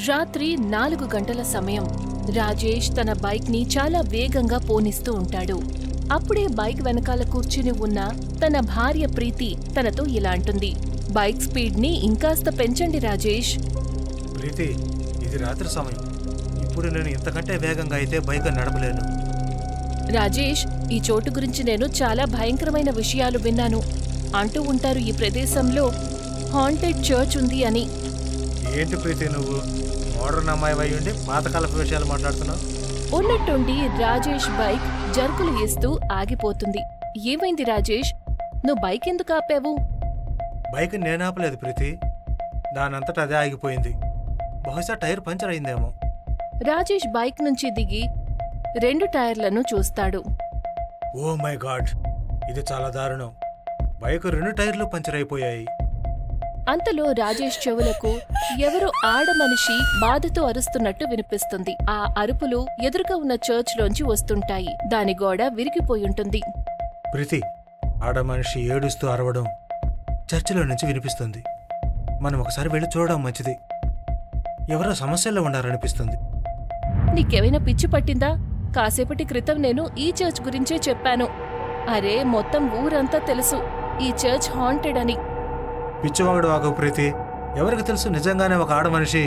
రాత్రి 4 గంటల సమయం. రాజేష్ తన బైక్ ని చాలా వేగంగా పోనిస్తూ ఉంటాడు. అప్పుడే బైక్ వెనకాల కూర్చుని ఉన్న తన భార్య ప్రీతి తనతో ఇలా అంటుంది, బైక్ స్పీడ్ ని ఇంకాస్త పెంచండి రాజేష్. ప్రీతి, ఇది రాత్రి సమయం. ఇప్పుడు నేను ఇంతకంటే వేగంగా అయితే బైక్ నడపలేను. రాజేష్, ఈ చోటు గురించి నేను చాలా భయంకరమైన విషయాలు విన్నాను. అంటూ ఉంటారు ఈ ప్రదేశంలో హాంటెడ్ చర్చ్ ఉంది అని. ఏంటి ప్రీతి, నువ్వు మోడర్న్ అమ్మాయి అయి ఉండి పాతకాలపు విషయాలు మాట్లాడుతున్నావు? ఉన్నట్టుండి రాజేష్ బైక్ జర్కులు ఇస్తూ ఆగిపోతుంది. ఏమైంది రాజేష్, నువ్వు బైక్ ఎందుకు ఆపావు? బైక్ నేను ఆపలేదు ప్రీతి, దానంతటా అదే ఆగిపోయింది. బహుశా టైర్ పంచర్ అయిందేమో. రాజేష్ బైక్ నుంచి దిగి 2 టైర్లను చూస్తాడు. ఓ మై గాడ్, ఇది చాలా దారుణం. బైక్ 2 టైర్లు పంచర్ అయిపోయాయి. అంతలో రాజేష్ చెవులకు ఎవరో ఆడమనిషి బాధతో అరుస్తున్నట్టు వినిపిస్తుంది. ఆ అరుపులు ఎదురుగా ఉన్న చర్చ్ లోంచి వస్తుంటాయి. దాని గోడ విరిగిపోయుంటుంది. ప్రీతి, ఆడమనిషి ఏడుస్తూ అరవడం చర్చిలో నుంచి వినిపిస్తుంది. మనం ఒకసారి వెళ్ళి చూడడం మంచిది. ఎవరో సమస్యల్లో ఉండాలనిపిస్తుంది. నీకేమైనా పిచ్చి పట్టిందా? కాసేపటి క్రితం నేను ఈ చర్చ్ గురించే చెప్పాను. అరే, మొత్తం ఊరంతా తెలుసు ఈ చర్చ్ హాంటెడ్ అని. పిచ్చివాగుడు వాకు ప్రీతి, ఎవరికి తెలుసు నిజంగానే ఒక ఆడమనిషి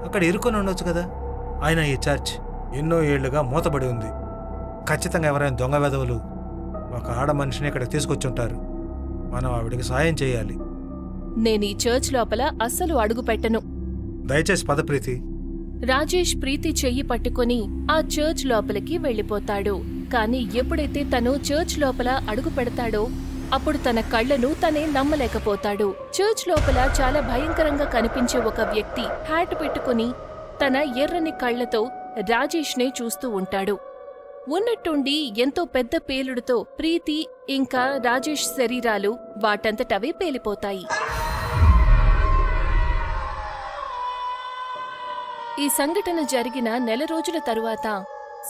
అక్కడ ఇరుకొని ఉండొచ్చు కదా. ఆయన ఈ చర్చ్ ఎన్నో ఏళ్లుగా మూతబడి ఉంది. ఖచ్చితంగా ఎవరైనా దొంగ వెధవులు ఒక ఆడమనిషిని ఇక్కడికి తీసుకొచ్చుంటారు. మనం ఆవిడికి సాయం చేయాలి. నేను ఈ చర్చ్ లోపల అస్సలు అడుగు పెట్టను. దయచేసి పద ప్రీతి. రాజేష్ ప్రీతి చెయ్యి పట్టుకుని ఆ చర్చ్ లోపలికి వెళ్లిపోతాడు. కాని ఎప్పుడైతే తను చర్చ్ లోపల అడుగు పెడతాడో అప్పుడు తన కళ్లను తనే నమ్మలేకపోతాడు. చర్చ్ లోపల చాలా భయంకరంగా కనిపించే ఒక వ్యక్తి హ్యాట్ పెట్టుకుని తన ఎర్రని కళ్లతో రాజేష్ నే చూస్తూ ఉంటాడు. ఉన్నట్టుండి ఎంతో పెద్ద పేలుడుతో ప్రీతి ఇంకా రాజేష్ శరీరాలు వాటంతటవే పేలిపోతాయి. ఈ సంఘటన జరిగిన నెల రోజుల తరువాత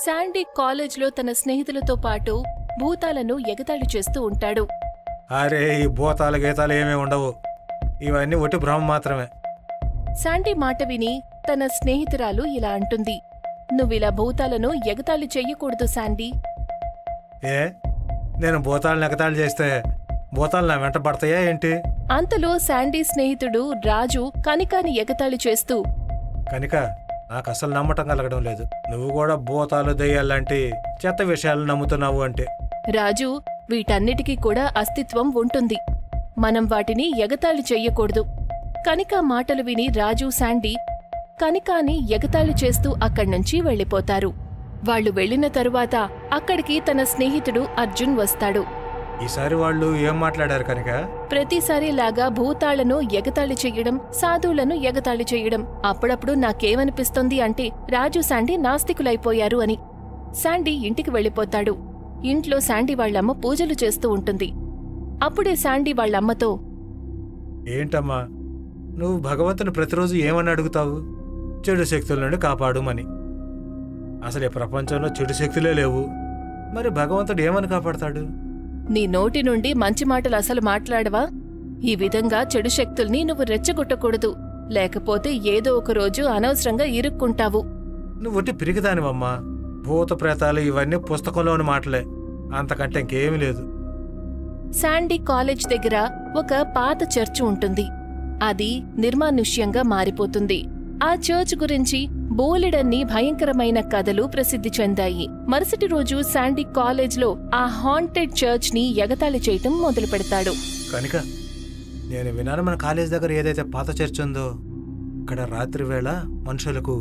శాండీ కాలేజ్లో తన స్నేహితులతో పాటు భూతాలను ఎగతాళి చేస్తూ ఉంటాడు. అరే, ఈ భూతాలు గీతాలు ఏమీ ఉండవు, ఇవన్నీ ఒట్టి భ్రమ మాత్రమే. శాండీ మాట విని తన స్నేహితురాలు ఇలా అంటుంది, నువ్విలా భూతాలను ఎగతాళి చెయ్యకూడదు శాండీ. ఏ, నేను భూతాలను ఎగతాళి చేస్తే భూతాలు నా వెంట పడతాయా ఏంటి? అంతలో శాండీ స్నేహితుడు రాజు కనికాని ఎగతాళి చేస్తూ, కనుక నాకు అసలు నమ్మటం కలగడం లేదు. నువ్వు కూడా భూతాలు దెయ్యాలంటే చెత్త విషయాలు నమ్ముతున్నావు అంటే. రాజు, వీటన్నిటికీ కూడా అస్తిత్వం ఉంటుంది. మనం వాటిని ఎగతాళి చెయ్యకూడదు. కనికా మాటలు విని రాజు శాండీ కనికాని ఎగతాళి చేస్తూ అక్కడ్నుంచి వెళ్లిపోతారు. వాళ్లు వెళ్లిన తరువాత అక్కడికి తన స్నేహితుడు అర్జున్ వస్తాడు. ఈసారి వాళ్ళు ఏం మాట్లాడారు కనుక? ప్రతిసారిలాగా భూతాలను ఎగతాళి చెయ్యడం, సాధువులను ఎగతాళి చెయ్యడం. అప్పుడప్పుడు నాకేమనిపిస్తుంది అంటే రాజు శాండీ నాస్తికులైపోయారు అని. శాండీ ఇంటికి వెళ్లిపోతాడు. ఇంట్లో శాండీ వాళ్లమ్మ పూజలు చేస్తూ ఉంటుంది. అప్పుడే శాండీ వాళ్లమ్మతో, ఏంటమ్మా, నువ్వు భగవంతుని ప్రతిరోజు ఏమని అడుగుతావు? చెడు శక్తుల నుండి కాపాడుమని. అసలు ఈ ప్రపంచంలో చెడు శక్తులే లేవు, మరి భగవంతుడు ఏమని కాపాడతాడు? నీ నోటి నుండి మంచి మాటలు అసలు మాట్లాడవా? ఈ విధంగా చెడు శక్తుల్ని నువ్వు రెచ్చగొట్టకూడదు, లేకపోతే ఏదో ఒక రోజు అనవసరంగా ఇరుక్కుంటావు. నువ్వొట్టి పిరిగిదానివమ్మా. భూత ప్రేతాలు ఇవన్నీ పుస్తకంలోని మాటలే, అంతకంటే ఇంకేమీ లేదు. శాండీ కాలేజ్ దగ్గర ఒక పాత చర్చ్ ఉంటుంది. అది నిర్మానుష్యంగా మారిపోతుంది. ఆ చర్చ్ గురించి బోలెడన్ని భయంకరమైన కథలు ప్రసిద్ధి చెందాయి. మరుసటి రోజు శాండీ కాలేజ్లో ఆ హాంటెడ్ చర్చ్ ని ఎగతాళి చేయటం మొదలు పెడతాడు. కనుక నేను విన్నాను, మన కాలేజ్ దగ్గర ఏదైతే పాత చర్చ్ ఉందో అక్కడ రాత్రి వేళ మనుషులకు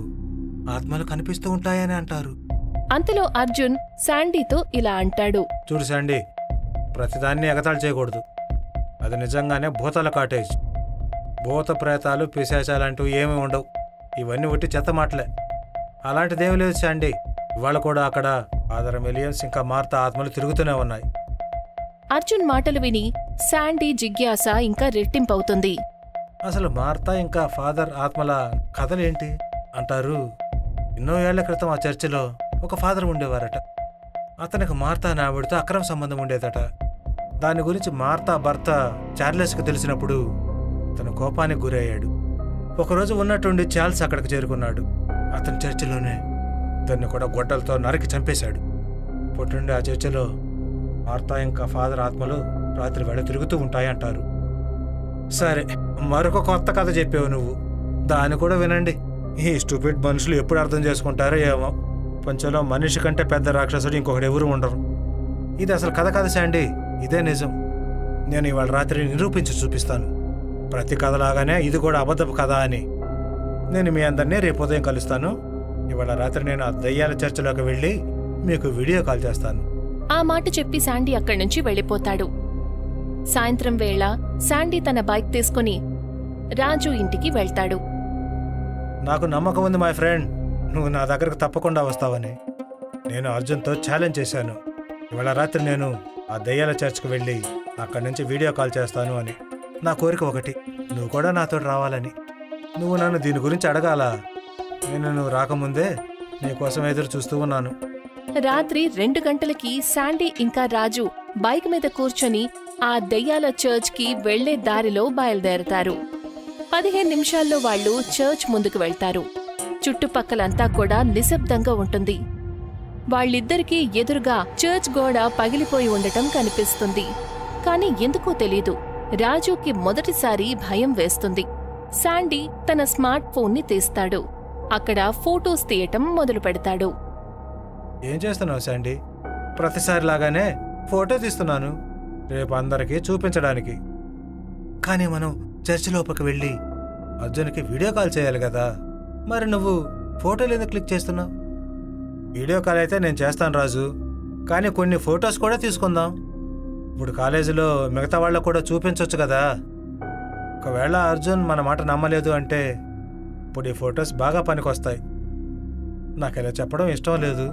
ఆత్మలు కనిపిస్తూ ఉంటాయని అంటారు. అంతలో అర్జున్ శాండీతో ఇలా అంటాడు, చూడు శాండీ, ప్రతిదాన్ని ఎగతాళి చేయకూడదు. అది నిజంగానే భూతాల కాటేజ్. భూత ప్రేతాలు పిశాచాలంటూ ఏమీ ఉండవు. ఇవన్నీ ఒట్టి చెత్త మాటలే. అలాంటిదేమీ లేదు శాండీ. ఇవాళ కూడా అక్కడ ఫాదర్ మిలియన్స్ ఇంకా మార్తా ఆత్మలు తిరుగుతూనే ఉన్నాయి. అర్జున్ మాటలు విని శాండీ జిజ్ఞాస ఇంకా రెట్టింపవుతుంది. అసలు మార్తా ఇంకా ఫాదర్ ఆత్మల కథలేంటి అంటారు? ఎన్నో ఏళ్ల క్రితం ఆ చర్చిలో ఒక ఫాదర్ ఉండేవారట. అతనికి మార్తా అనే ఆవిడతో అక్రమ సంబంధం ఉండేదట. దాని గురించి మార్తా భర్త చార్లెస్కి తెలిసినప్పుడు తన కోపానికి గురయ్యాడు. ఒకరోజు ఉన్నట్టుండి చార్ల్స్ అక్కడికి చేరుకున్నాడు. అతని చర్చిలోనే దాన్ని కూడా గొడ్డలతో నరికి చంపేశాడు. పుట్టిండి ఆ చర్చిలో మార్తా ఇంకా ఫాదర్ ఆత్మలు రాత్రి వేళ తిరుగుతూ ఉంటాయంటారు. సరే, మరొక కొత్త కథ చెప్పావు నువ్వు. దాన్ని కూడా వినండి. ఈ స్టూపిడ్ మనుషులు ఎప్పుడు అర్థం చేసుకుంటారో ఏమో. పంచలో మనిషి కంటే పెద్ద రాక్షసుడు ఇంకొకటి ఎవరు ఉండరు. ఇది అసలు కథ కాదు శాండీ, ఇదే నిజం. నేను ఇవాళ రాత్రి నిరూపించి చూపిస్తాను. ప్రతి కథలాగానే ఇది కూడా అబద్ధపు కథ అని. నేను మీ అందరినీ రేపు ఉదయం కలుస్తాను. ఇవాళ రాత్రి నేను ఆ దయ్యాల చర్చలోకి వెళ్ళి మీకు వీడియో కాల్ చేస్తాను. ఆ మాట చెప్పి శాండీ అక్కడి నుంచి వెళ్ళిపోతాడు. సాయంత్రం వేళ శాండీ తన బైక్ తీసుకుని రాజు ఇంటికి వెళ్తాడు. నాకు నమ్మకం ఉంది మై ఫ్రెండ్, నువ్వు నా దగ్గరకు తప్పకుండా వస్తావని. నేను అర్జున్తో ఛాలెంజ్ చేశాను. ఇవాళ రాత్రి నేను ఆ దయ్యాల చర్చ్కి వెళ్ళి అక్కడి నుంచి వీడియో కాల్ చేస్తాను అని. నా కోరిక ఒకటి, నువ్వు కూడా నాతో రావాలని. నువ్వు నన్ను దీని గురించి అడగాలా? నువ్వు రాకముందే నీకోసం ఎదురు చూస్తూ ఉన్నాను. రాత్రి 2 గంటలకి శాండీ ఇంకా రాజు బైక్ మీద కూర్చొని ఆ దెయ్యాల చర్చ్కి వెళ్లే దారిలో బయలుదేరతారు. 15 నిమిషాల్లో వాళ్లు చర్చ్ ముందుకు వెళ్తారు. చుట్టుపక్కలంతా కూడా నిశ్శబ్దంగా ఉంటుంది. వాళ్ళిద్దరికీ ఎదురుగా చర్చ్ గోడ పగిలిపోయి ఉండటం కనిపిస్తుంది. కాని ఎందుకో తెలీదు, రాజుకి మొదటిసారి భయం వేస్తుంది. శాండీ తన స్మార్ట్ ఫోన్ని తీస్తాడు. అక్కడ ఫోటోస్ తీయటం మొదలు పెడతాడు. ఏం చేస్తున్నావు శాండీ? ప్రతిసారిలాగానే ఫోటో తీస్తున్నాను, రేపు అందరికీ చూపించడానికి. కానీ మనం చర్చి లోపలికి వెళ్ళి అర్జున్కి వీడియో కాల్ చేయాలి కదా, మరి నువ్వు ఫోటోలు ఎందుకు క్లిక్ చేస్తున్నావు? వీడియో కాల్ అయితే నేను చేస్తాను రాజు, కానీ కొన్ని ఫొటోస్ కూడా తీసుకుందాం. ఇప్పుడు కాలేజీలో మిగతా వాళ్ళకు కూడా చూపించవచ్చు కదా. ఒకవేళ అర్జున్ మన మాట నమ్మలేదు అంటే ఇప్పుడు ఈ ఫొటోస్ బాగా పనికొస్తాయి. నాకు ఇలా చెప్పడం ఇష్టం లేదు,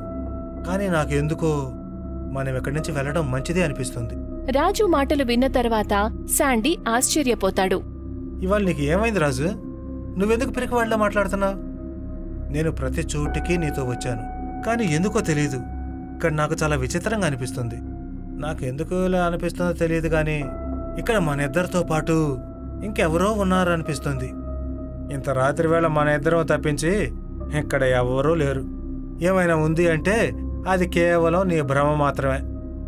కానీ నాకు ఎందుకో మనం ఇక్కడి నుంచి వెళ్ళడం మంచిదే అనిపిస్తుంది. రాజు మాటలు విన్న తర్వాత శాండీ ఆశ్చర్యపోతాడు. ఇవాళ నీకు ఏమైంది రాజు? నువ్వెందుకు పిరికివాళ్ళ మాట్లాడుతున్నావు? నేను ప్రతి చోటికి నీతో వచ్చాను, కానీ ఎందుకో తెలీదు ఇక్కడ నాకు చాలా విచిత్రంగా అనిపిస్తుంది. నాకు ఎందుకు ఇలా అనిపిస్తుందో తెలియదు, కానీ ఇక్కడ మన ఇద్దరితో పాటు ఇంకెవరో ఉన్నారనిపిస్తుంది. ఇంత రాత్రి వేళ మన ఇద్దరం తప్పించి ఇక్కడ ఎవరూ లేరు. ఏమైనా ఉంది అంటే అది కేవలం నీ భ్రమ మాత్రమే.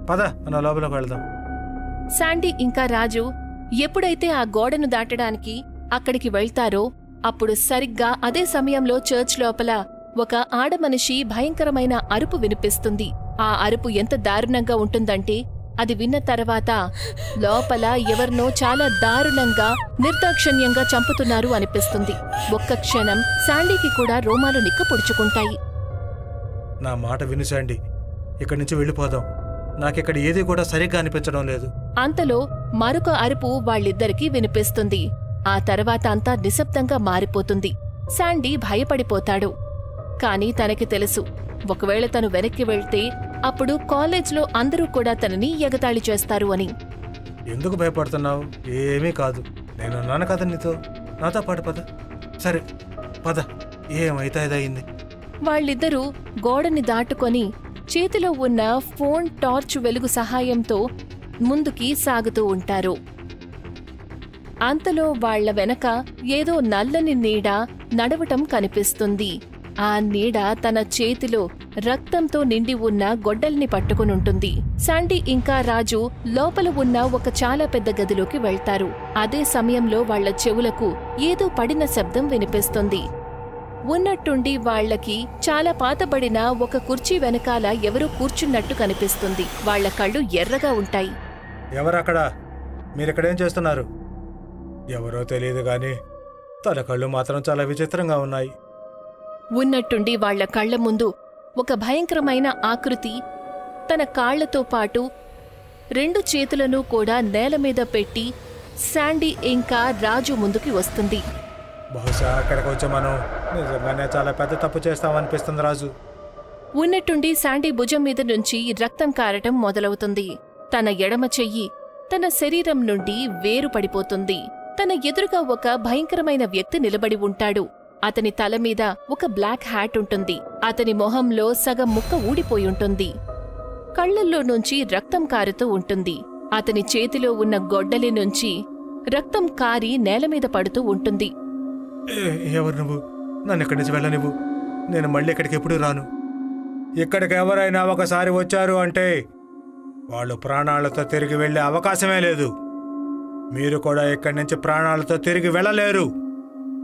పద, మన లోపలికి వెళ్దాం. శాండీ ఇంకా రాజు ఎప్పుడైతే ఆ గోడను దాటడానికి అక్కడికి వెళ్తారో అప్పుడు సరిగ్గా అదే సమయంలో చర్చ్ లోపల ఒక ఆడమనిషి భయంకరమైన అరుపు వినిపిస్తుంది. ఆ అరుపు ఎంత దారుణంగా ఉంటుందంటే అది విన్న తర్వాత లోపల ఎవరినో చాలా దారుణంగా నిర్దాక్షిణ్యంగా చంపుతున్నారు అనిపిస్తుంది. ఒక్క క్షణం శాండీకి కూడా రోమాలు నిక్కపొడుచుకుంటాయి. నా మాట విను శాండీ, ఇక్కడి నుంచి వెళ్ళిపోదాం. నాకిక్కడ ఏది కూడా సరిగ్గా అనిపించడం లేదు. అంతలో మరొక అరుపు వాళ్ళిద్దరికీ వినిపిస్తుంది. ఆ తర్వాత అంతా నిశ్శబ్దంగా మారిపోతుంది. శాండీ భయపడిపోతాడు. కాని తనకి తెలుసు, ఒకవేళ తను వెనక్కి వెళ్తే అప్పుడు కాలేజ్లో అందరూ కూడా తనని ఎగతాళి చేస్తారు అని. ఎందుకు భయపడుతున్నావు? ఏమీ కాదు, నేనున్నాను కదా నీతో. నాతో పాటు పద. సరే పద, ఏమైతే అయింది. వాళ్ళిద్దరూ గోడని దాటుకొని చేతిలో ఉన్న ఫోన్ టార్చ్ వెలుగు సహాయంతో ముందుకి సాగుతూ ఉంటారు. అంతలో వాళ్ల వెనక ఏదో నల్లని నీడ నడవటం కనిపిస్తుంది. ఆ నీడ తన చేతిలో రక్తంతో నిండి ఉన్న గొడ్డల్ని పట్టుకునుంటుంది. శాండీ ఇంకా రాజు లోపల ఉన్న ఒక చాలా పెద్ద గదిలోకి వెళ్తారు. అదే సమయంలో వాళ్ల చెవులకు ఏదో పడిన శబ్దం వినిపిస్తుంది. ఉన్నట్టుండి వాళ్లకి చాలా పాతబడిన ఒక కుర్చీ వెనకాల ఎవరో కూర్చున్నట్టు కనిపిస్తుంది. వాళ్ల కళ్ళు ఎర్రగా ఉంటాయి. ఎవరక్కడ? మీరిక్కడేం చేస్తున్నారు? ఎవరో తెలియదు గాని తన కళ్ళు మాత్రం చాలా విచిత్రంగా ఉన్నాయి. ఉన్నట్టుండి వాళ్ల కళ్ల ముందు ఒక భయంకరమైన ఆకృతి తన కాళ్లతో పాటు 2 చేతులను కూడా నేలమీద పెట్టి శాండీ ఇంకా రాజు ముందుకి వస్తుంది. బహుశా అక్కడికి వచ్చి మనం నిజంగానే చాలా పెద్ద తప్పు చేస్తామనిపిస్తుంది రాజు. ఉన్నట్టుండి శాండీ భుజం మీద నుంచి రక్తం కారటం మొదలవుతుంది. తన ఎడమ చెయ్యి తన శరీరం నుండి వేరు పడిపోతుంది. తన ఎదురుగా ఒక భయంకరమైన వ్యక్తి నిలబడి ఉంటాడు. అతని తల మీద ఒక బ్లాక్ హ్యాట్ ఉంటుంది. అతని మొహంలో సగం ముక్క ఊడిపోయుంటుంది. కళ్లల్లో నుంచి రక్తం కారుతూ ఉంటుంది. అతని చేతిలో ఉన్న గొడ్డలి నుంచి రక్తం కారి నేలమీద పడుతూ ఉంటుంది. ఎవరు నువ్వు? నన్ను ఇక్కడి నుంచి వెళ్ళనివ్వు. నేను మళ్ళీ ఇక్కడికి ఎప్పుడు రాను. ఇక్కడికి ఎవరైనా ఒకసారి వచ్చారు అంటే వాళ్ళు ప్రాణాలతో తిరిగి వెళ్ళే అవకాశమే లేదు. మీరు కూడా ఇక్కడి నుంచి ప్రాణాలతో తిరిగి వెళ్ళలేరు.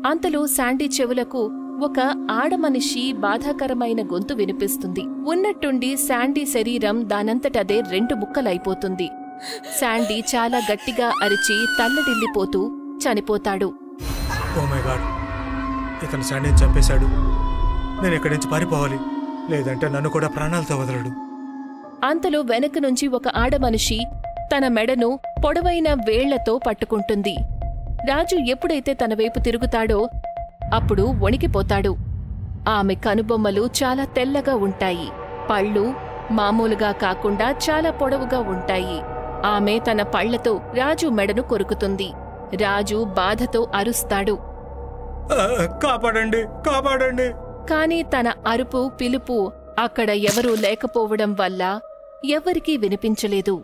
అంతలో శాండీ చెవులకు ఒక ఆడమనిషి బాధాకరమైన గొంతు వినిపిస్తుంది. ఉన్నట్టుండి శాండీ శరీరం దానంతటదే 2 ముక్కలైపోతుంది. శాండీ చాలా గట్టిగా అరిచి తల్లడిల్లిపోతూ చనిపోతాడు. ఓ మై గాడ్, ఇతను శాండీని చంపేశాడు. నేను ఇక్కడి నుంచి పారిపోవాలి, లేదంటే నన్ను కూడా ప్రాణాలతో వదలడు. అంతలో వెనక నుంచి ఒక ఆడమనిషి తన మెడను పొడవైన వేళ్లతో పట్టుకుంటుంది. రాజు ఎప్పుడైతే తన వైపు తిరుగుతాడో అప్పుడు వణికిపోతాడు. ఆమె కనుబొమ్మలు చాలా తెల్లగా ఉంటాయి. పళ్ళు మామూలుగా కాకుండా చాలా పొడవుగా ఉంటాయి. ఆమె తన పళ్లతో రాజు మెడను కొరుకుతుంది. రాజు బాధతో అరుస్తాడు, కాపాడండి, కాపాడండి. కాని తన అరుపు పిలుపు అక్కడ ఎవరూ లేకపోవడం వల్ల ఎవ్వరికీ వినిపించలేదు.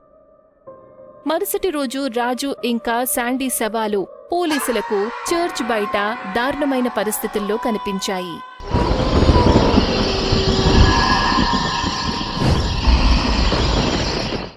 మరుసటి రోజు రాజు ఇంకా శాండీ శవాలు పోలీసులకు చర్చ్ బయట దారుణమైన పరిస్థితుల్లో కనిపించాయి.